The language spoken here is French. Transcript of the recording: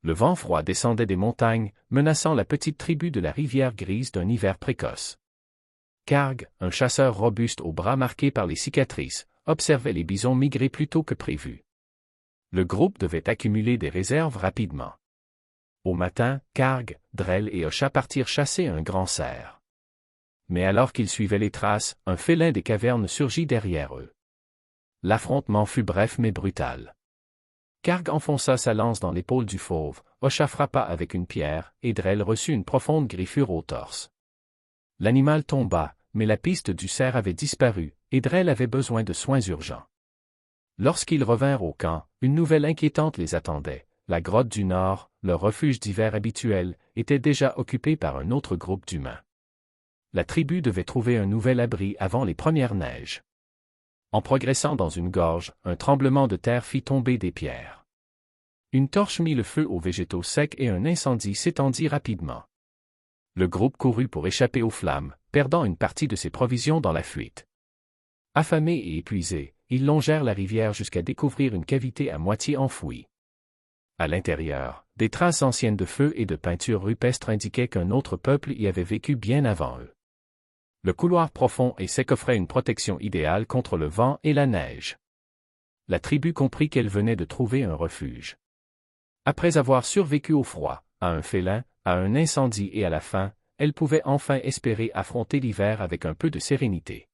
Le vent froid descendait des montagnes, menaçant la petite tribu de la rivière grise d'un hiver précoce. Karg, un chasseur robuste aux bras marqués par les cicatrices, observait les bisons migrer plus tôt que prévu. Le groupe devait accumuler des réserves rapidement. Au matin, Karg, Drell et Osha partirent chasser un grand cerf. Mais alors qu'ils suivaient les traces, un félin des cavernes surgit derrière eux. L'affrontement fut bref mais brutal. Karg enfonça sa lance dans l'épaule du fauve, Osha frappa avec une pierre, et Drell reçut une profonde griffure au torse. L'animal tomba, mais la piste du cerf avait disparu, et Drell avait besoin de soins urgents. Lorsqu'ils revinrent au camp, une nouvelle inquiétante les attendait. La grotte du Nord, leur refuge d'hiver habituel, était déjà occupée par un autre groupe d'humains. La tribu devait trouver un nouvel abri avant les premières neiges. En progressant dans une gorge, un tremblement de terre fit tomber des pierres. Une torche mit le feu aux végétaux secs et un incendie s'étendit rapidement. Le groupe courut pour échapper aux flammes, perdant une partie de ses provisions dans la fuite. Affamés et épuisés, ils longèrent la rivière jusqu'à découvrir une cavité à moitié enfouie. À l'intérieur, des traces anciennes de feu et de peinture rupestre indiquaient qu'un autre peuple y avait vécu bien avant eux. Le couloir profond et sec offrait une protection idéale contre le vent et la neige. La tribu comprit qu'elle venait de trouver un refuge. Après avoir survécu au froid, à un félin, à un incendie et à la faim, elle pouvait enfin espérer affronter l'hiver avec un peu de sérénité.